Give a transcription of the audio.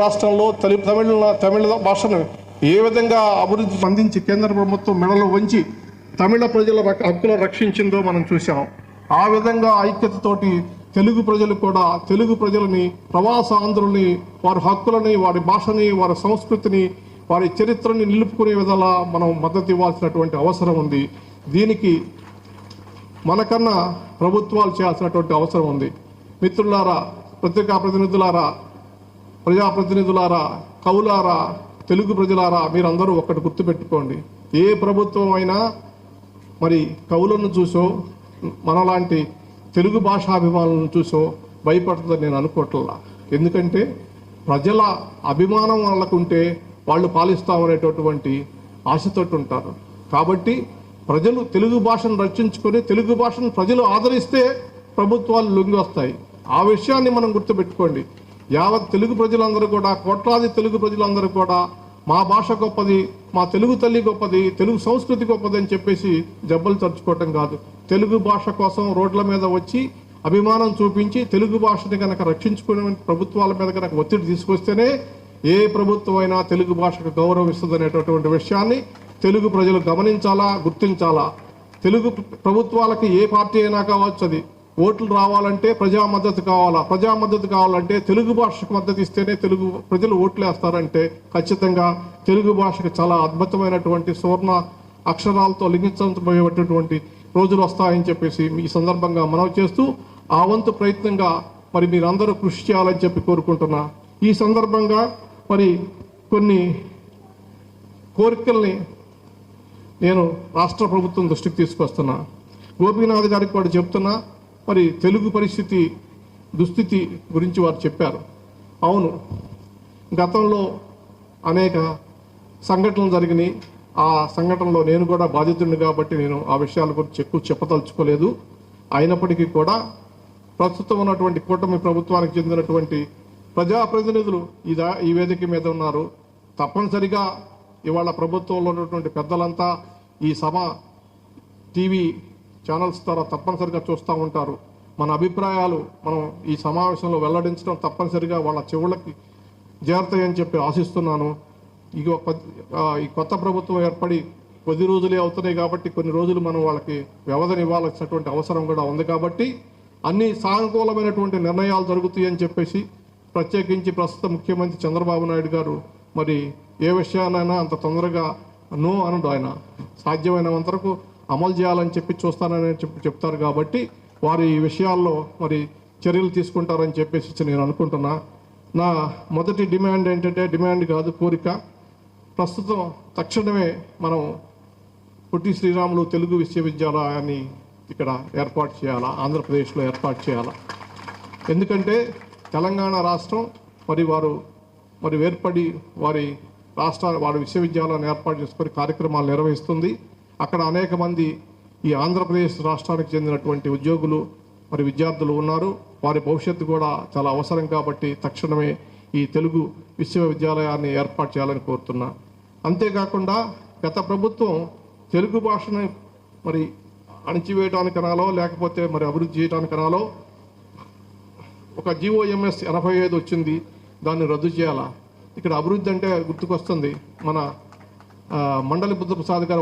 రాష్ట్రంలో తమిళ భాషను ఏ విధంగా అభివృద్ధి అందించి కేంద్ర ప్రభుత్వం మెడలు వంచి తమిళ ప్రజల హక్కులను రక్షించిందో మనం చూసాం. ఆ విధంగా ఐక్యతతోటి తెలుగు ప్రజలు కూడా తెలుగు ప్రజలని, ప్రవాస ఆంధ్రుల్ని, వారి హక్కులని, వారి భాషని, వారి సంస్కృతిని, వారి చరిత్రని నిలుపుకునే విధంగా మనం మద్దతు ఇవ్వాల్సినటువంటి అవసరం ఉంది. దీనికి మనకన్నా ప్రభుత్వాలు చేయాల్సినటువంటి అవసరం ఉంది. మిత్రులారా, పత్రికా ప్రతినిధులారా, ప్రజాప్రతినిధులారా, కవులారా, తెలుగు ప్రజలారా, మీరందరూ ఒక్కటి గుర్తుపెట్టుకోండి. ఏ ప్రభుత్వం అయినా మరి కవులను చూసో మనలాంటి తెలుగు భాషాభిమానులను చూసో భయపడుతుందని నేను అనుకోవట్లా. ఎందుకంటే ప్రజల అభిమానం వాళ్ళకుంటే వాళ్ళు పాలిస్తామనేటటువంటి ఆశతోటి ఉంటారు. కాబట్టి ప్రజలు తెలుగు భాషను రక్షించుకొని తెలుగు భాషను ప్రజలు ఆదరిస్తే ప్రభుత్వాలు లొంగి వస్తాయి. ఆ విషయాన్ని మనం గుర్తుపెట్టుకోండి. యావత్ తెలుగు ప్రజలందరూ కూడా, కోట్లాది తెలుగు ప్రజలందరూ కూడా మా భాష గొప్పది, మా తెలుగు తల్లి గొప్పది, తెలుగు సంస్కృతి గొప్పది అని చెప్పేసి జబ్బలు తరుచుకోవటం కాదు. తెలుగు భాష కోసం రోడ్ల మీద వచ్చి అభిమానం చూపించి తెలుగు భాషని కనుక రక్షించుకునే ప్రభుత్వాల మీద కనుక ఒత్తిడి తీసుకొస్తేనే ఏ ప్రభుత్వం అయినా తెలుగు భాషకు గౌరవం ఇస్తుందనేటటువంటి విషయాన్ని తెలుగు ప్రజలు గమనించాలా, గుర్తించాలా. తెలుగు ప్రభుత్వాలకి ఏ పార్టీ అయినా కావచ్చు, అది ఓట్లు రావాలంటే ప్రజా మద్దతు కావాలా. ప్రజా మద్దతు కావాలంటే తెలుగు భాషకు మద్దతు ఇస్తేనే తెలుగు ప్రజలు ఓట్లు వేస్తారంటే ఖచ్చితంగా తెలుగు భాషకు చాలా అద్భుతమైనటువంటి సువర్ణ అక్షరాలతో లిఖించబోయేటటువంటి రోజులు వస్తాయని చెప్పేసి ఈ సందర్భంగా మనవి చేస్తూ ఆ వంతు ప్రయత్నంగా మరి మీరందరూ కృషి చేయాలని చెప్పి కోరుకుంటున్నా. ఈ సందర్భంగా మరి కొన్ని కోరికల్ని నేను రాష్ట్ర ప్రభుత్వం దృష్టికి తీసుకొస్తున్నా. గోపీనాథ్ గారికి కూడా చెప్తున్నా. మరి తెలుగు దుస్థితి గురించి వారు చెప్పారు. అవును, గతంలో అనేక సంఘటనలు జరిగినాయి. ఆ సంఘటనలో నేను కూడా బాధితుడిని కాబట్టి నేను ఆ విషయాల గురించి ఎక్కువ చెప్పదలుచుకోలేదు. అయినప్పటికీ కూడా ప్రస్తుతం ఉన్నటువంటి కూటమి ప్రభుత్వానికి చెందినటువంటి ప్రజాప్రతినిధులు ఈ వేదిక మీద ఉన్నారు. తప్పనిసరిగా ఇవాళ ప్రభుత్వంలో ఉన్నటువంటి పెద్దలంతా ఈ సభ టీవీ ఛానల్స్ ద్వారా తప్పనిసరిగా చూస్తూ ఉంటారు. మన అభిప్రాయాలు మనం ఈ సమావేశంలో వెల్లడించడం తప్పనిసరిగా వాళ్ళ చెవులకి చేరతాయని చెప్పి ఆశిస్తున్నాను. ఈ కొత్త ప్రభుత్వం ఏర్పడి కొద్ది రోజులే అవుతున్నాయి కాబట్టి కొన్ని రోజులు మనం వాళ్ళకి వ్యవధిని ఇవ్వాల్సినటువంటి అవసరం కూడా ఉంది. కాబట్టి అన్ని సానుకూలమైనటువంటి నిర్ణయాలు జరుగుతాయని చెప్పేసి ప్రత్యేకించి ప్రస్తుత ముఖ్యమంత్రి చంద్రబాబు నాయుడు గారు మరి ఏ విషయానైనా అంత తొందరగా నో అనడు. ఆయన సాధ్యమైనంత వరకు అమలు చేయాలని చెప్పి చూస్తానని చెప్తారు. కాబట్టి వారి ఈ విషయాల్లో మరి చర్యలు తీసుకుంటారని చెప్పేసి నేను అనుకుంటున్నా. నా మొదటి డిమాండ్ ఏంటంటే, డిమాండ్ కాదు, కోరిక, ప్రస్తుతం తక్షణమే మనం పొట్టి శ్రీరాములు తెలుగు విశ్వవిద్యాలయాన్ని ఇక్కడ ఏర్పాటు చేయాలా, ఆంధ్రప్రదేశ్లో ఏర్పాటు చేయాలా. ఎందుకంటే తెలంగాణ రాష్ట్రం మరి వేర్పడి వారి విశ్వవిద్యాలయాన్ని ఏర్పాటు చేసుకొని కార్యక్రమాలు నిర్వహిస్తుంది. అక్కడ అనేక మంది ఈ ఆంధ్రప్రదేశ్ రాష్ట్రానికి చెందినటువంటి ఉద్యోగులు మరి విద్యార్థులు ఉన్నారు. వారి భవిష్యత్తు కూడా చాలా అవసరం కాబట్టి తక్షణమే ఈ తెలుగు విశ్వవిద్యాలయాన్ని ఏర్పాటు చేయాలని కోరుతున్నా. అంతేకాకుండా గత ప్రభుత్వం తెలుగు భాషను మరి అణిచివేయడానికనాలో లేకపోతే మరి అభివృద్ధి చేయడానికనాలో ఒక GOMS 85 వచ్చింది, దాన్ని రద్దు చేయాలా. ఇక్కడ అభివృద్ధి అంటే గుర్తుకొస్తుంది మన మండలి బుద్ధప్రసాద్ గారు